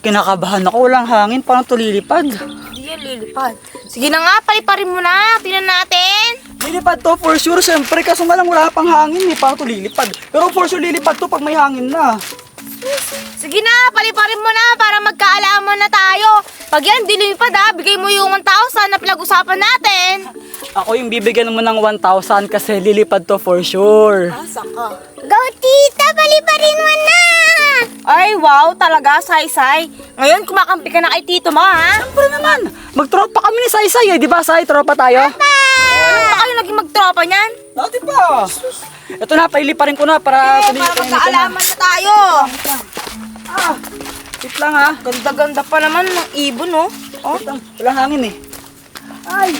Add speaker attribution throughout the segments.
Speaker 1: kinakabahan ako. Walang hangin. Paano ito lilipad?
Speaker 2: Hindi yan lilipad. Sige na nga, paliparin mo na. Tingnan natin.
Speaker 1: Lilipad to for sure, siyempre. Kaso nga lang wala pang hangin eh. Paano ito lilipad? Pero for sure lilipad to pag may hangin na.
Speaker 2: Sige na, paliparin mo na para magkaalaman na tayo. Pag yan, di lumipad ha. Bigay mo yung 1,000 na pinag-usapan natin.
Speaker 1: Ako yung bibigyan mo ng 1,000 kasi lilipad to for sure.
Speaker 2: Asa ka?
Speaker 3: Go, tita! Paliparin mo na!
Speaker 2: Ay, wow, talaga, Saysay. Ngayon, kumakampi ka na kay tito mo, ha?
Speaker 1: Siyempre naman. Magtropa kami ni Saysay eh. Di ba, Say? Tropa tayo?
Speaker 2: Ano pa kayo naging magtropa niyan?
Speaker 1: Dati pa. Ito na, pailiparin ko na para
Speaker 2: Para magkaalaman na tayo.
Speaker 1: Ah, wait lang ha.
Speaker 2: Ganda-ganda pa naman ng ibon, no? Oh.
Speaker 1: Wait lang, walang hangin eh. Ay!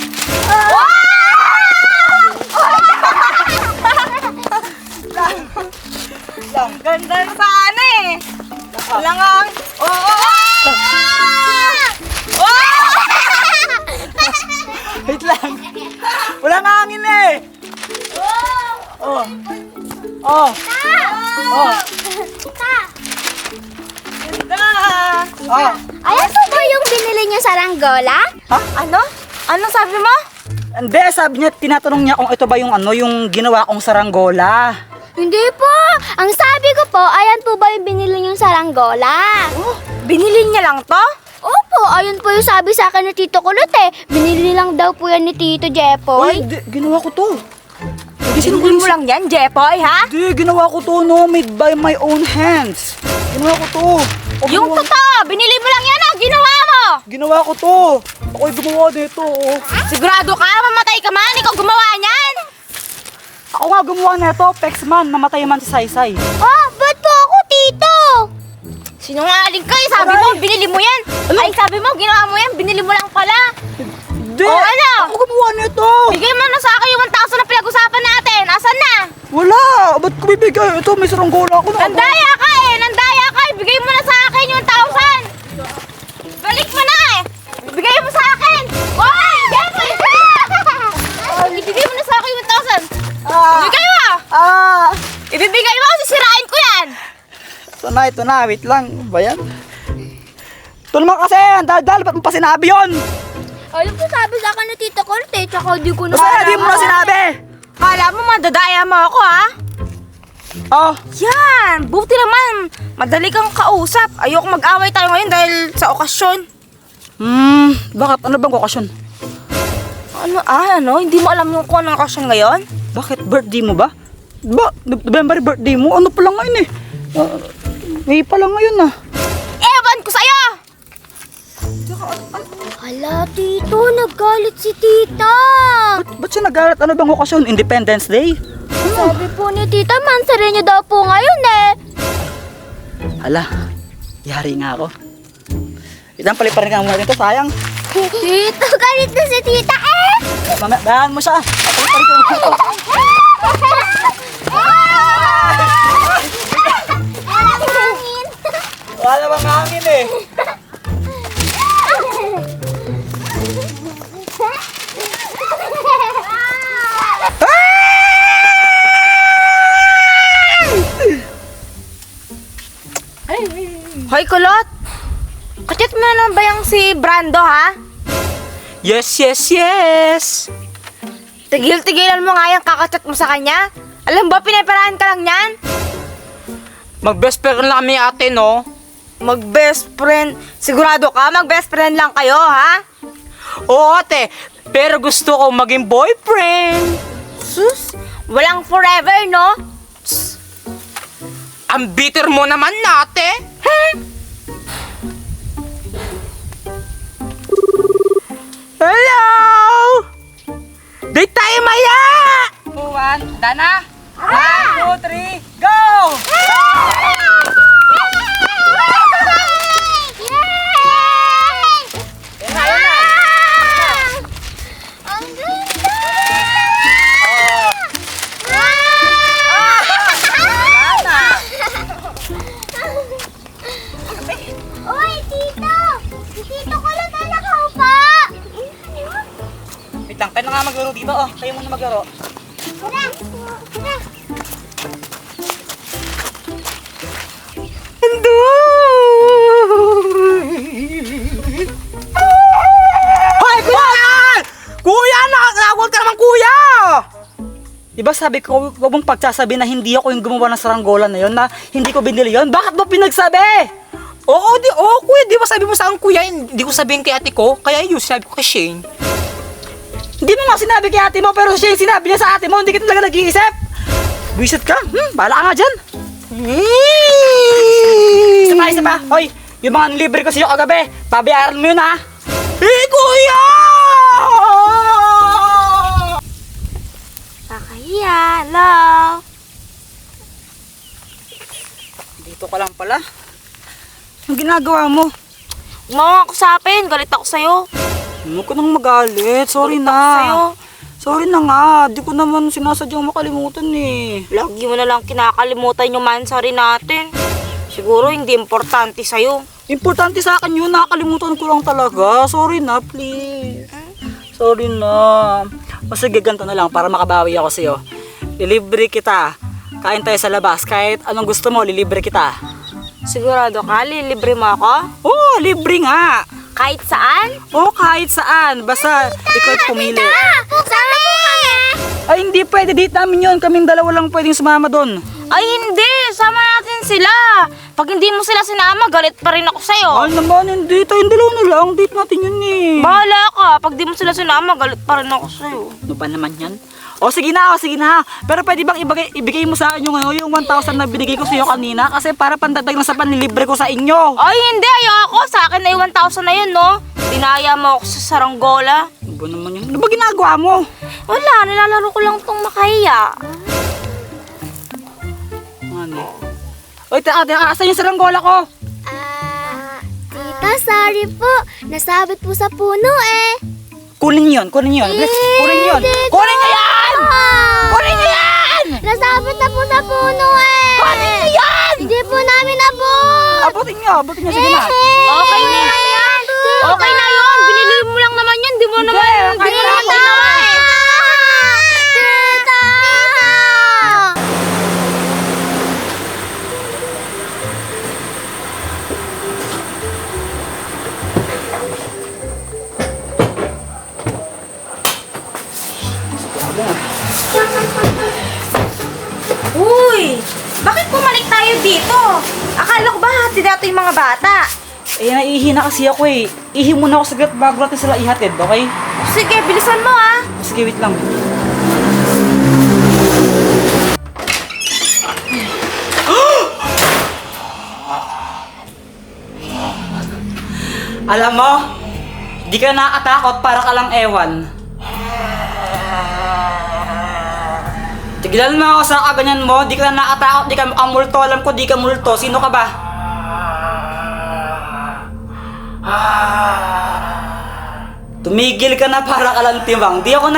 Speaker 2: Ganda na sana eh. Langang. Oo.
Speaker 1: Wait lang. Walang hangin eh. Oh. Oh. Oh.
Speaker 2: Ganda.
Speaker 1: Oh.
Speaker 3: Ayan po ba yung binili niyo sa Ranggola?
Speaker 1: Ha?
Speaker 2: Ano? Ano sabi mo?
Speaker 1: Hindi, sabi niya, tinatanong niya kung ito ba yung ano, yung ginawa kong saranggola.
Speaker 3: Hindi po! Ang sabi ko po, ayan po ba yung binili niyo sa Ranggola?
Speaker 2: Oh, binili niya lang to?
Speaker 3: Opo, ayun po yung sabi sa akin ni Tito Kulot eh. Binili lang daw po yan ni Tito Jepoy.
Speaker 1: Uy, ginawa ko to.
Speaker 2: Binili mo lang yan, Jepoy, ha?
Speaker 1: Hindi, ginawa ko to, no, made by my own hands. Ginawa ko to.
Speaker 2: Yung totoo, binili mo lang yan, oh. Ginawa mo.
Speaker 1: Ginawa ko to. Ako'y gumawa nito, oh.
Speaker 2: Sigurado ka, mamatay ka man. Ikaw gumawa niyan.
Speaker 1: Ako nga gumawa nito, Pexman, namatay man si Saysay.
Speaker 3: Oh, ba't po ako, Tito?
Speaker 2: Sinungaling ka, eh. Sabi mo, binili mo yan. Ay, sabi mo, ginawa mo yan, binili mo lang pala.
Speaker 1: Hindi,
Speaker 2: Oh, ano?
Speaker 1: ako gumawa nito.
Speaker 2: Bigay mo na sa akin yung 1,000 na pinag-usapan natin. Asan na?
Speaker 1: Wala, ba't ko bibigay? Ito, may saranggola ako na.
Speaker 2: Nandaya ka eh, nandaya ka. Ibigay mo na sa akin yung 1,000. Balik mo na eh. Ibigay mo sa akin. Hoy, Jepoy! Ibigay mo na sa akin yung 1,000. Ibigay mo.
Speaker 1: Ah!
Speaker 2: Ibibigay mo, sisirain ko yan.
Speaker 1: Ito na, wait lang. Ano ba yan? Ito naman kasi, ang dal-dal, ba't mo pa sinabi yun?
Speaker 3: Ayun po sabi sa akin ni Tito Kulot eh, tsaka di ko na...
Speaker 1: Basta di mo na sinabi!
Speaker 2: Kala mo madadaya mo ako ha?
Speaker 1: Oh,
Speaker 2: Yan, buti naman. Madali kang kausap. Ayoko mag-away tayo ngayon dahil sa okasyon.
Speaker 1: bakit? Ano bang okasyon?
Speaker 2: Ano? Hindi mo alam yung kung anong okasyon ngayon?
Speaker 1: Bakit? Birthday mo ba? November birthday mo? Ano pala ngayon eh? May pala ngayon ah.
Speaker 2: Ewan ko sa'yo!
Speaker 3: Hala, Tito, naggalit si Tita.
Speaker 1: Ba't siya nagalit? Ano bang okasyon? Independence Day?
Speaker 3: Sabi po ni Tita, mansari niyo daw po ngayon eh.
Speaker 1: Hala, yari nga ako. Itang paliparin ka muna ito, sayang.
Speaker 3: Tito, galit na si Tita eh.
Speaker 1: Mamabahan mo siya. Paliparin ko muna ito.
Speaker 3: Walang hangin.
Speaker 1: Wala bang hangin eh.
Speaker 2: Hoy, Kulot! Kachat mo na naman ba yung si Brando, ha?
Speaker 1: Yes, yes, yes.
Speaker 2: Tigil-tigilan mo nga yung kakachat mo sa kanya. Alam ba, pinaparahan ka lang yan?
Speaker 1: Mag-best friend lang kami ate, no?
Speaker 2: Mag-best friend. Sigurado ka, mag-best friend lang kayo, ha?
Speaker 1: Oo ate, pero gusto ko maging boyfriend.
Speaker 2: Sus, walang forever, no?
Speaker 1: Ang bitter mo naman ate. Hello! Date tayo maya! 2, 1, Dana! 1, 2, 3, go!
Speaker 3: Ang ganda! Uy, Tito! Si Tito ko lang nalakaw pa!
Speaker 1: Wait lang, tayo na nga maglaro dito. Oh, tayo muna maglaro.
Speaker 3: Tara! Tara!
Speaker 1: Ando! Diba sabi ko, huwag mong pagsasabi na hindi ako yung gumawa ng saranggola na yon, na hindi ko binili yon. Bakit mo pinagsabi?
Speaker 4: Oo, kuya, di ba sabi mo sa akin, kuya, hindi ko sabihin kay ate ko, kaya yun, sabi ko kay Shane.
Speaker 1: Hindi mo nga sinabi kay ate mo, pero siya yung sinabi niya sa ate mo, hindi ka talaga nag-iisip. Buisit ka? Bahala ka nga dyan. Isa pa. Hoy, yung mga libre ko sa'yo kagabi, pabayaran mo yun ha. Kuya!
Speaker 2: Kakahiya, hello.
Speaker 1: Dito ka lang pala. Ang ginagawa mo?
Speaker 2: Umawa ako sa akin, galit ako sa'yo.
Speaker 1: Huwag ka nang magalit. Sorry na.
Speaker 2: Sa'yo.
Speaker 1: Sorry na nga. Di ko naman sinasadyang makalimutan eh.
Speaker 2: Lagi mo na lang kinakalimutan yung mansari natin. Siguro hindi importante sa'yo.
Speaker 1: Importante sa akin yun. Nakakalimutan ko lang talaga. Sorry na, please. Sorry na. O sige, ganito na lang para makabawi ako sa'yo. Lilibre kita. Kain tayo sa labas. Kahit anong gusto mo, lilibre kita.
Speaker 2: Sigurado ka, lilibre mo ako?
Speaker 1: Oo, libre nga.
Speaker 2: Kahit saan?
Speaker 1: Oo, kahit saan. Basta ikaw pumili.
Speaker 2: Sama po kami!
Speaker 1: Ay, hindi pwede. Date namin yun. Kaming dalawa lang pwedeng sumama doon.
Speaker 2: Ay hindi, sama natin sila. Pag hindi mo sila sinama, galit pa rin ako sa'yo.
Speaker 1: Ay naman, hindi. Tayong dalawa na lang. Date natin yun eh.
Speaker 2: Bahala ka, pag di mo sila sinama, galit pa rin ako sa'yo.
Speaker 1: Ano ba naman yan? O sige na. Pero pwede bang ibigay mo sa akin yung 1,000 na binigay ko sa iyo kanina? Kasi para pandadag lang sa panlilibre ko sa inyo.
Speaker 2: Ay hindi, ayoko. Sa akin na yung 1,000 na yun, no? Dinaya mo ako sa saranggola.
Speaker 1: Ano ba naman yun? Ano ba ginagawa mo?
Speaker 2: Wala, nilalaro ko lang tong makahiya.
Speaker 1: Ano? Oy, asan yung saranggola ko?
Speaker 3: Tita, sorry po. Nasabit po sa puno eh.
Speaker 1: Kunin yun. Kunin yun. Kunin yun. Kunin nyo yan! Kunin nyo yan!
Speaker 3: Nasabit na po sa puno eh.
Speaker 1: Kunin nyo yan!
Speaker 3: Hindi po namin abot.
Speaker 1: Abutin nyo. Sige na.
Speaker 2: Okay na yan. Okay na yun. Binili mo lang naman yun. Di mo naman
Speaker 1: okay na,
Speaker 2: binili
Speaker 1: okay
Speaker 2: na.
Speaker 3: Tita!
Speaker 2: Uy! Bakit bumalik tayo dito? Akala ko ba hatid natin yung mga bata?
Speaker 1: Eh, naihi na kasi ako eh. Ihi muna ako saglit bago natin sila ihatid, okay?
Speaker 2: Sige, bilisan mo ah.
Speaker 1: Sige, wait lang. Alam mo, di ka nakakatakot para ka lang ewan. Tigilan mo ako sa kaganyan mo, di ka nakakatakot, di ka mukhang multo, alam ko di ka multo. Sino ka ba? Tumigil ka na para ka lang tiwang. Di ako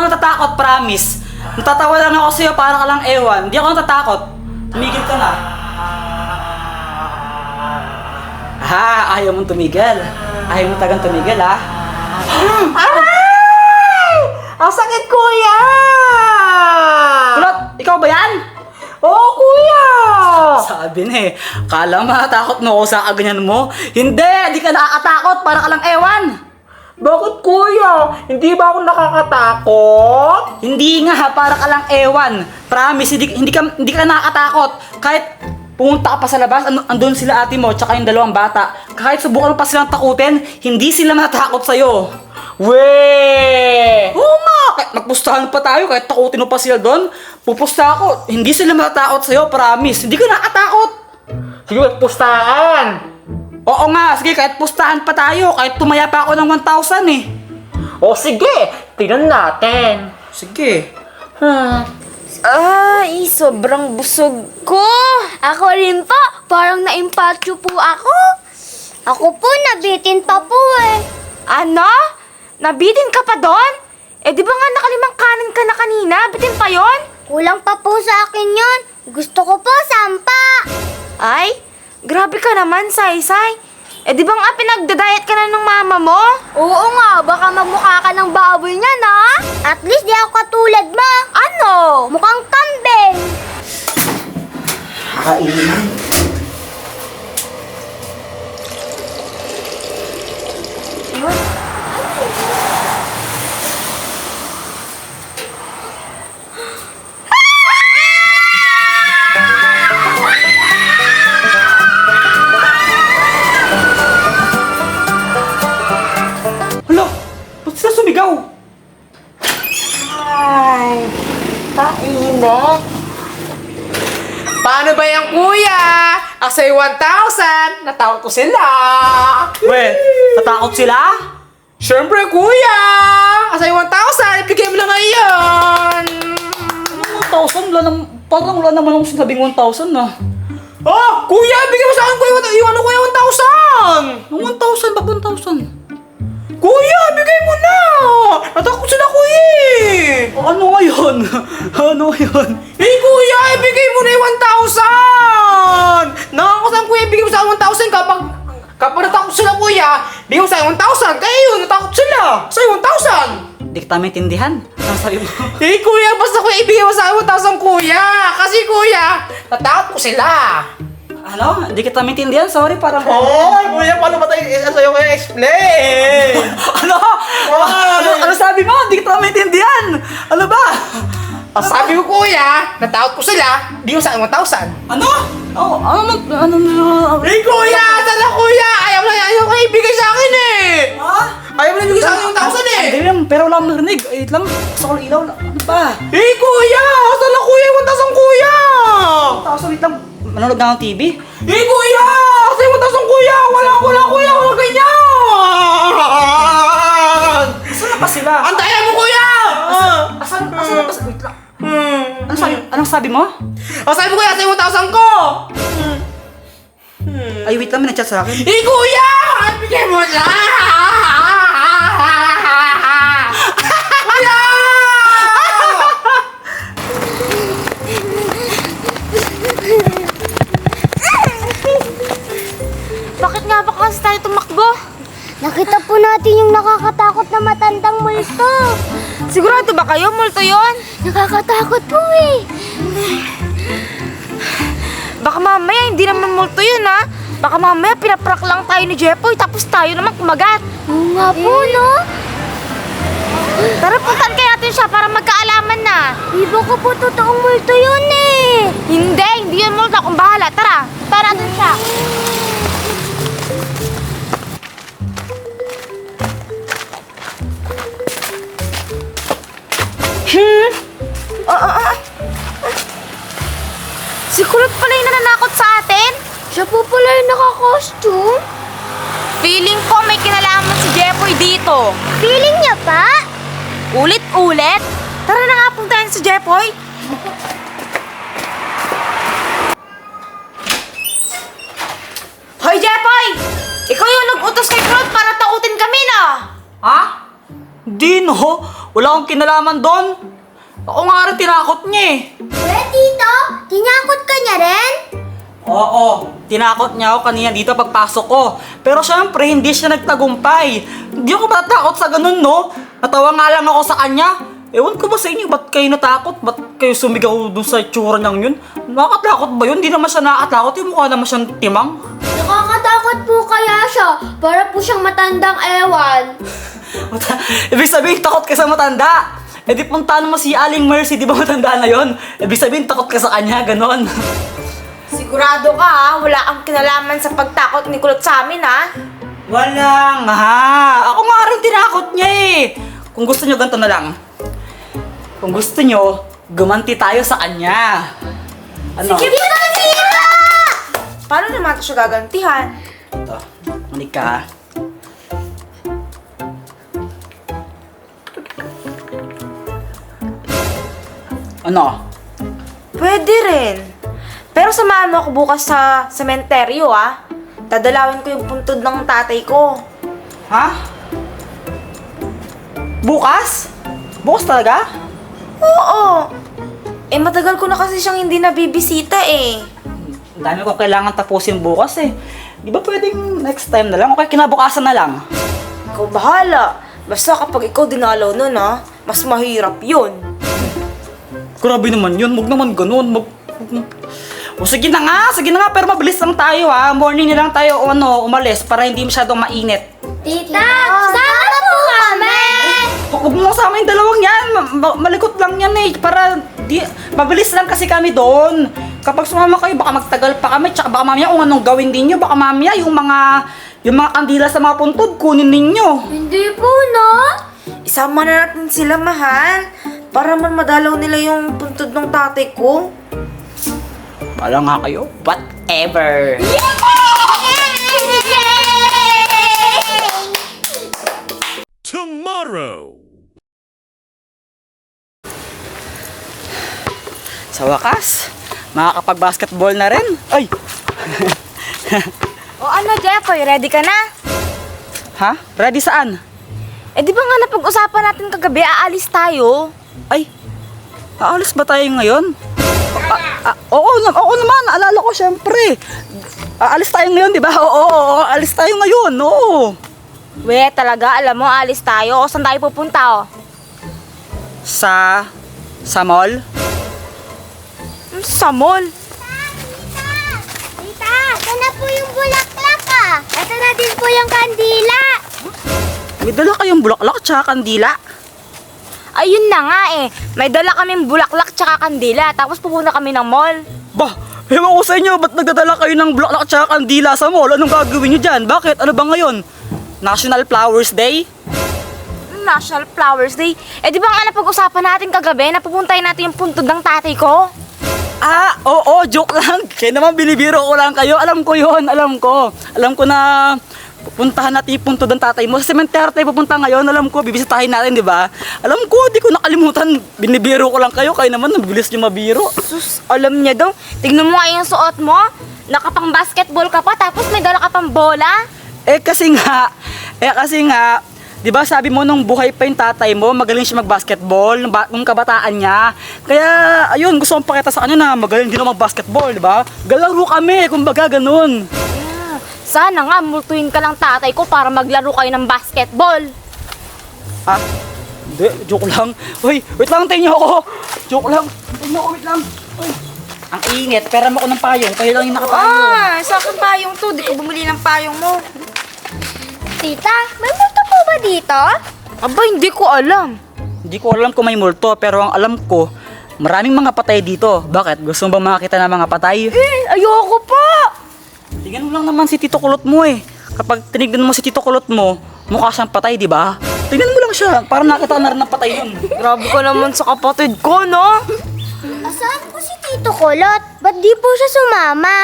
Speaker 1: natatakot, promise. Natatawa lang ako sa'yo para ka lang ewan. Di ako natatakot. Tumigil ka na. Ha, ayaw mong tumigil. Ayaw mo tagang tumigil, ha? Aray! Ang sakit, kuya! Kulot, ikaw ba yan? Oo, kuya! Sabi na eh, kala matakot mo ako sa kaganyan mo? Hindi, di ka nakakatakot para ka lang ewan. Bakit, kuya? Hindi ba ako nakakatakot? Hindi nga ha, para ka lang ewan. Promise, hindi ka nakakatakot. Kahit pumunta ka pa sa labas, andun sila ate mo, tsaka yung dalawang bata. Kahit subukan pa silang takutin, hindi sila matakot sa'yo. Weh! Oo nga! Kahit magpustahan pa tayo, kahit takutin mo pa sila doon, pupusta ako. Hindi sila matakot sa'yo, promise. Hindi ka nakatakot. Sige, pustahan! Oo nga, sige, kahit pustahan pa tayo, kahit tumaya pa ako ng 1,000 eh. O sige, tingnan natin. Sige.
Speaker 2: Ay, sobrang busog ko.
Speaker 3: Ako rin po. Parang naimpatyo po ako. Ako po, nabitin pa po eh.
Speaker 2: Ano? Nabitin ka pa doon? Eh di ba nga nakalimang kanin ka na kanina? Bitin pa yon?
Speaker 3: Kulang pa po sa akin yun. Gusto ko po, sampa.
Speaker 2: Ay, grabe ka naman, Saysay. Eh di ba nga pinagda-diet ka na ng mama mo?
Speaker 3: Oo nga, baka magmukha ka ng baboy niya, na? At least di ako katulad mo.
Speaker 2: Ano?
Speaker 3: Mukhang kambing.
Speaker 1: Kainin.
Speaker 3: Kainit.
Speaker 4: Paano ba yan, kuya? Asay 1,000. Natakot ko sila.
Speaker 1: We, natakot sila?
Speaker 4: Siyempre, kuya. Asay 1,000. Ibigay mo lang ngayon.
Speaker 1: 1,000? Parang wala naman akong sinabing 1,000 na.
Speaker 4: Oh, kuya, bigay mo sa akin, kuya. Yung ano, kuya, 1,000.
Speaker 1: Yung 1,000? Ba't 1,000?
Speaker 4: Kuya, bigay mo na. Natakot sila, kuya.
Speaker 1: Ano ngayon? Ano ngayon?
Speaker 4: Eh, kuya, ibigay mo na yung 1,000. Nakakasan, kuya, ibigay mo sa akin 1,000 kapag natakot sila, kuya. Bigay mo sa akin 1,000. Kaya yun, natakot sila. Sa 1,000.
Speaker 1: Hindi kita maintindihan. Ano sabi mo?
Speaker 4: Eh, kuya, basta kuya, ibigay mo sa akin 1,000, kuya. Kasi, kuya, natakot ko sila.
Speaker 1: Ano? Hindi kita maintindihan? Sorry, parang...
Speaker 4: Oh, kuya, paano ba tayo sa'yo kaya explain?
Speaker 1: Ano? Ano sabi mo? Hindi kita maintindihan. Ano ba?
Speaker 4: Sabi ko, kuya, natakot ko sila. Bigay mo sa akin 1,000.
Speaker 1: Ano? Ano?
Speaker 4: Eh, kuya, sana, kuya. Ayaw ko ibigay sa akin eh.
Speaker 1: Ha?
Speaker 4: Ayaw mo na ibigay sa akin yung 1,000 eh.
Speaker 1: Hindi lang, pero wala akong narinig. Wait lang, gusto ko lang ilaw. Ano ba?
Speaker 4: Eh, kuya, sana, kuya, 1,000, kuya.
Speaker 1: 1,000, wait lang. Manonood na ng TV?
Speaker 4: Eh, kuya, kasi 1,000, kuya. Wala, kuya, wala ganyan.
Speaker 1: Saan na pa sila?
Speaker 4: Antayan mo, kuya.
Speaker 1: Asan na pa sila? Wait lang. Anong sabi mo?
Speaker 4: Sabi ko, kuya, sa 1,000 ko.
Speaker 1: Ay, wait lang, may nag-chat sa akin.
Speaker 4: Eh, kuya, bigay mo na. Kuya!
Speaker 2: Bakit nga ba kasi tayo tumakbo?
Speaker 3: Nakita po natin yung nakakatakot na matandang multo.
Speaker 2: Sigurado ba kayo? Multo yun?
Speaker 3: Nakakatakot po eh.
Speaker 2: Baka mamaya hindi naman multo yun ha. Baka mamaya pinaprank lang tayo ni Jepoy tapos tayo naman kumagat.
Speaker 3: Oo nga po, no?
Speaker 2: Tara, puntan kaya natin siya para magkaalaman na.
Speaker 3: Di ba ko po totoong multo yun eh?
Speaker 2: Hindi yun multo. Akong bahala. Tara, puntan natin siya. Si Kulot pala yung nananakot sa atin.
Speaker 3: Siya po pala yung naka-costume.
Speaker 2: Feeling ko may kinalaman si Jepoy dito.
Speaker 3: Feeling niya pa?
Speaker 2: Ulit-ulit. Tara na nga puntahan si Jepoy. Hoy, Jepoy! Ikaw yung nag-utos kay Kulot para takutin kami na.
Speaker 1: Ha? Di no. Wala akong kinalaman doon. Ako nga rin tinakot niya eh.
Speaker 3: Eh, tito, tinakot ka niya rin?
Speaker 1: Oo, tinakot niya ako kanina dito pagpasok ko. Pero syempre, hindi siya nagtagumpay. Hindi ako matatakot sa ganun, no? Natawa nga lang ako sa kanya. Ewan ko ba sa inyo, ba't kayo natakot? Ba't kayo sumigaw dun sa itsura niyang yun? Nakakatakot ba yun? Hindi naman siya nakakatakot. Yung mukha naman siyang timang.
Speaker 3: Nakakatakot po kaya siya. Para po siyang matandang ewan.
Speaker 1: Ibig sabihin, takot ka sa matanda. Eh di puntahan mo si Aling Mercy, di ba matanda na yon? Ibig sabihin, takot ka sa kanya, ganon.
Speaker 2: Sigurado ka ha? Wala kang kinalaman sa pagtakot ni Kulot sa amin ha?
Speaker 1: Wala nga. Ako nga rin tinakot niya eh. Kung gusto niyo, ganito na lang. Kung gusto niyo, gumanti tayo sa kanya. Ano?
Speaker 2: Sige po, tita! Paano naman ito siya gagantihan?
Speaker 1: Ito, manig ka ha. Ano?
Speaker 2: Pwede rin. Pero samahan mo ako bukas sa sementeryo ah. Dadalawin ko yung puntod ng tatay ko.
Speaker 1: Ha? Bukas? Bukas talaga?
Speaker 2: Oo. Eh matagal ko na kasi siyang hindi nabibisita eh.
Speaker 1: Ang dami ko kailangan tapusin bukas eh. Di ba pwedeng next time na lang? O kaya kinabukasan na lang?
Speaker 2: Ikaw bahala. Basta kapag ikaw dinalaw nun ah, mas mahirap yun.
Speaker 1: Grabe naman yun. Huwag naman ganun. O sige na nga. Pero mabilis lang tayo ha. Morning na lang tayo umalis para hindi masyadong mainit.
Speaker 3: Tita, sama po kami!
Speaker 1: Huwag mo kasama yung dalawang yan. Malikot lang yan eh. Para mabilis lang kasi kami doon. Kapag sumama kayo, baka magtagal pa kami. Tsaka baka mamaya kung anong gawin ninyo. Baka mamaya yung mga kandila sa mga puntod, kunin ninyo.
Speaker 3: Hindi po, no?
Speaker 2: Isama na natin sila, mahal.
Speaker 5: Para man madalaw nila yung puntod ng tatay ko.
Speaker 1: Wala nga kayo. Whatever.
Speaker 6: Tomorrow.
Speaker 1: Sa wakas, makakapag-basketball na rin. Ay!
Speaker 2: O ano, Jeffoy, ready ka na?
Speaker 1: Ha? Ready saan?
Speaker 2: Eh di ba nga napag-usapan natin kagabi, aalis tayo?
Speaker 1: Ay, aalis ba tayo ngayon? Oo naman, alala ko syempre. Aalis tayo ngayon, di ba? Oo, aalis tayo ngayon, oo.
Speaker 2: We, talaga, alam mo, aalis tayo. O saan tayo pupunta, o?
Speaker 1: Sa mall?
Speaker 2: Sa mall.
Speaker 3: Tita, ito na po yung bulaklak ah. Ito na din po yung kandila.
Speaker 1: May dala kayong bulaklak tsaka kandila.
Speaker 2: Ayun na nga eh. May dala kaming bulaklak tsaka kandila. Tapos pupunta kami ng mall.
Speaker 1: Bah, ewan ko sa inyo, ba't nagdadala kayo ng bulaklak tsaka kandila sa mall? Anong gagawin nyo dyan? Bakit? Ano ba ngayon? National Flowers Day?
Speaker 2: National Flowers Day. Eh di ba nga napag-usapan natin kagabi na pupuntahin natin yung puntod ng tatay ko?
Speaker 1: Ah, oo, joke lang. Kaya naman binibiro ko lang kayo. Alam ko yon, alam ko. Alam ko na pupuntahan natin yung puntod ng tatay mo. Sa cemetery tayo pupunta ngayon. Alam ko, bibisitahin natin, di ba? Alam ko, di ko nakalimutan. Binibiro ko lang kayo. Kayo naman, nabilis nyo mabiro.
Speaker 2: Sus, alam niya daw. Tignan mo nga yung suot mo. Nakapang basketball ka pa, tapos may dala ka pang bola.
Speaker 1: Kasi nga, di ba sabi mo nung buhay pa yung tatay mo, magaling siya mag-basketball, nung kabataan niya. Kaya, ayun, gusto kong pakita sa kanya na magaling din ako mag-basketball, di ba? Galaro kami, kumbaga ganun.
Speaker 2: Sana nga, multuin ka ng tatay ko para maglaro kayo ng basketball.
Speaker 1: Ah, hindi, joke lang. Uy, wait lang, tingin ako. Joke lang. Tingin ako, wait lang. Uy, ang init, pera mo ko ng payong, kayo lang yung nakapayong.
Speaker 2: Sa akin payong to. Di ko bumili ng payong mo.
Speaker 3: Tita, may multo po ba dito?
Speaker 2: Aba, hindi ko alam.
Speaker 1: Hindi ko alam kung may multo, pero ang alam ko, maraming mga patay dito. Bakit? Gusto mo ba makakita ng mga patay?
Speaker 2: Ayoko pa.
Speaker 1: Tingnan mo lang naman si Tito Kulot mo eh. Kapag tinignan mo si Tito Kulot mo, mukha siyang patay, di ba? Tingnan mo lang siya, para nakita na rin ng patay yun.
Speaker 2: Grabe ka naman sa kapatid ko, no?
Speaker 3: Asan po si Tito Kulot? Ba't di po siya sumama?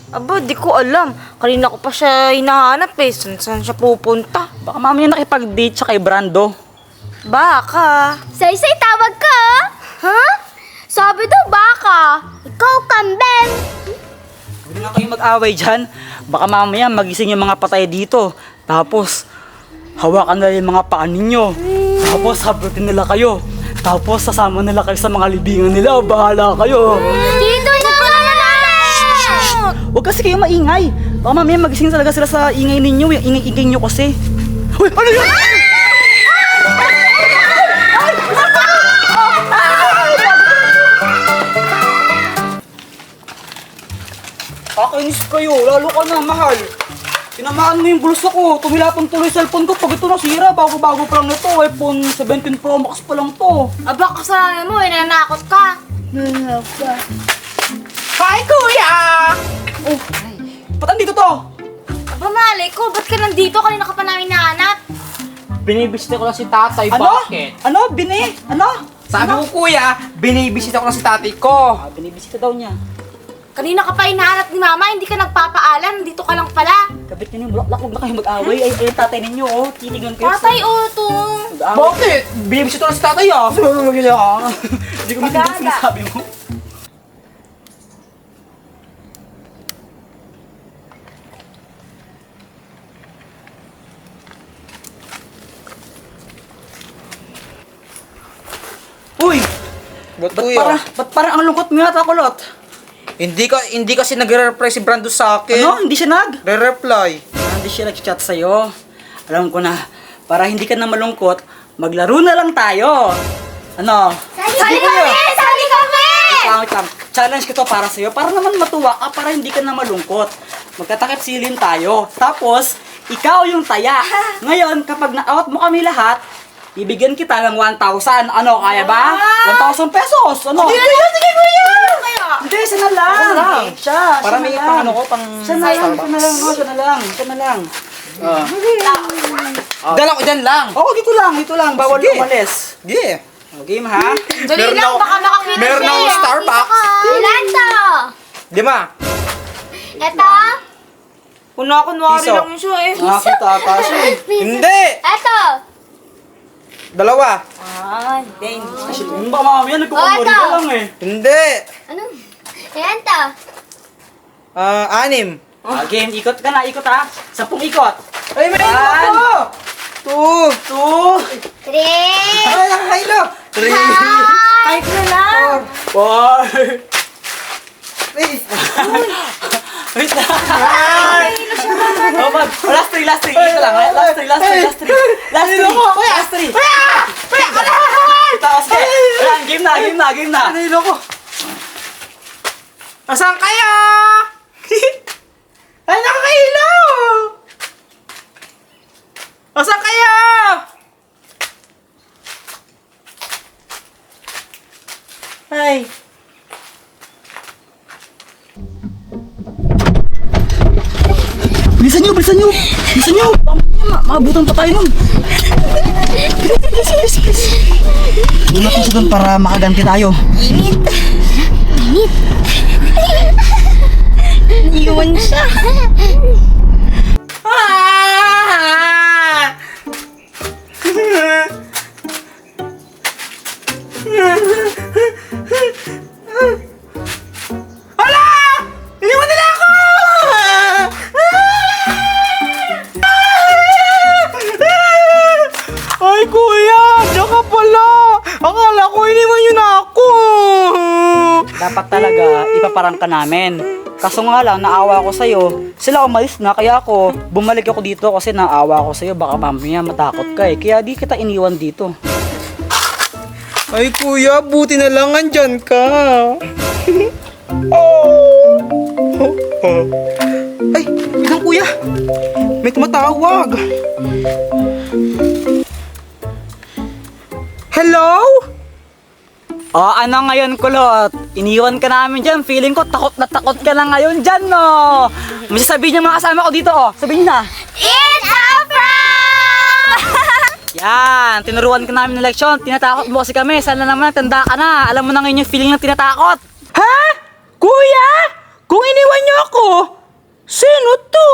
Speaker 2: Aba, di ko alam. Kanina ko pa siya hinahanap eh. Saan siya pupunta?
Speaker 1: Baka mamaya nakipag-date siya kay Brando.
Speaker 2: Baka.
Speaker 3: Say, tawag ka? Ha? Sabi daw baka. Ikaw, kambeng.
Speaker 1: Huwag na kayo mag-away dyan. Baka mamaya magising yung mga patay dito. Tapos, hawakan na yung mga paan ninyo. Tapos, sabutin nila kayo. Tapos, sasama nila kayo sa mga libingan nila. Bahala kayo.
Speaker 3: Dito na ka na!
Speaker 1: Huwag kasi kayo maingay. Baka mamaya magising talaga sila sa ingay ninyo. Yung ingay-ingay nyo kasi. Uy, ano yun? Kakainis kayo. Lalo ka na, mahal. Tinamaan mo yung bulsa ko. Tumilapon tuloy yung cellphone ko. Pag ito nasira, bago-bago pa lang ito. iPhone 17 Pro Max pa lang to.
Speaker 2: Aba, kasalanan mo eh. Nanakot ka.
Speaker 4: Hi, kuya!
Speaker 1: Ba't andito to?
Speaker 2: Aba, malay ko. Ba't ka nandito? Kanina ka pa namin nahanap.
Speaker 4: Binibisita ko lang si tatay.
Speaker 1: Ano?
Speaker 4: Bakit?
Speaker 1: Ano? Bini? Ano?
Speaker 4: Sabi ko, kuya, binibisita ko lang si tatay ko.
Speaker 1: Binibisita daw niya.
Speaker 2: Kanina ka pa hinahanap ni mama. Hindi ka nagpapaalam. Dito ka lang pala.
Speaker 1: Kabit niyo yung bulaklak. Huwag na kayo mag-away. Ay, tatay ninyo, oh. Tinigan kayo.
Speaker 2: Tatay, to.
Speaker 1: Mag-away.
Speaker 4: Bakit? Binibisita ko lang si tatay, ah.
Speaker 1: Hindi ko maintindihan sinasabi mo. Uy!
Speaker 4: Ba't,
Speaker 1: Ba't parang ang lungkot mo yata, Kulot?
Speaker 4: Hindi kasi nagre-reply si Brando sa akin.
Speaker 1: Ano? Hindi siya
Speaker 4: Re-reply.
Speaker 1: Hindi siya nag-chat sa'yo. Alam ko na, para hindi ka na malungkot, maglaro na lang tayo. Ano?
Speaker 3: Sali kami! Sali kami!
Speaker 1: Wait lang. Challenge ko to para sa'yo. Para naman matuwa ka, para hindi ka na malungkot. Magtatakip silin tayo. Tapos, ikaw yung taya. Ngayon, kapag na-out mo kami lahat, ibigyan kita ng 1,000. Ano, kaya ba? 1,000 pesos. Ano?
Speaker 4: Sige, kuya!
Speaker 1: Hindi, siya na lang. Siya
Speaker 4: Para
Speaker 1: na
Speaker 4: may
Speaker 1: lang.
Speaker 4: pang ano ko, pang
Speaker 1: Siya na lang, siya na lang. No, siya na lang. Siya na lang.
Speaker 4: Dala ko dyan lang.
Speaker 1: Oo, dito lang. Bawal
Speaker 4: Sige.
Speaker 1: umalis.
Speaker 4: Sige.
Speaker 1: Game ha?
Speaker 2: Dali
Speaker 4: Meron
Speaker 2: lang,
Speaker 4: ako-
Speaker 2: baka makakita
Speaker 4: Meron
Speaker 2: siya
Speaker 4: akong
Speaker 2: eh.
Speaker 4: Starbucks.
Speaker 3: Ilan to?
Speaker 4: 5.
Speaker 3: Ito?
Speaker 5: Kunwari
Speaker 4: Piso.
Speaker 5: lang yun siya eh.
Speaker 1: Nakakita ata siya eh.
Speaker 4: Hindi!
Speaker 3: Ito?
Speaker 4: 2.
Speaker 5: Ah, hindi.
Speaker 1: Yung baka mamaya nagkukumuri ka
Speaker 3: Ito.
Speaker 1: lang eh.
Speaker 4: Hindi!
Speaker 3: Ano? Ilan to?
Speaker 4: 6.
Speaker 1: Game, ikot ka na, ikot ha. 10 ikot.
Speaker 4: Ay, may
Speaker 1: One.
Speaker 4: ilo! 2.
Speaker 3: 3.
Speaker 4: Ay, nakakailo! 3.
Speaker 5: Kahit na lang.
Speaker 1: 4.
Speaker 4: 3.
Speaker 1: Wait lang. Oh, man. Last 3. Ito lang. Last 3. Last 3. Tapos ka. Ayan, game na.
Speaker 4: Nakakailo ko. Nasaan kayo? Ay, nakakailo! Nasaan kayo? Ay.
Speaker 1: Bilisan nyo. Maabutan pa tayo nun. Doon natin siya doon para makaganti tayo.
Speaker 3: Iwan siya.
Speaker 4: Ah! Hala! Iniwan nila ako! Ay, kuya! Diyan ka pala! Akala ko iniwan yun ako!
Speaker 1: Dapat talaga ipaparang ka namin. Kaso nga lang, naawa ako sa'yo. Sila umalis na, kaya ako bumalik ako dito kasi naawa ako sa'yo. Baka mamaya matakot ka eh. Kaya di kita iniwan dito.
Speaker 4: Ay, kuya, buti na lang andyan ka. Ay, bilang kuya. May tumatawag. Hello?
Speaker 1: O, ano ngayon, kulot? Iniwan ka namin dyan. Feeling ko takot na takot ka na ngayon dyan, no? May sasabihin niya mga kasama ko dito, oh. Sabihin na.
Speaker 3: It's a prank!
Speaker 1: Yan, tinuruan ka namin ng leksyon. Tinatakot mo kasi kami. Sana naman, tanda ka na. Alam mo na ngayon yung feeling ng tinatakot.
Speaker 4: Ha? Kuya? Kung iniwan niyo ako, sino to?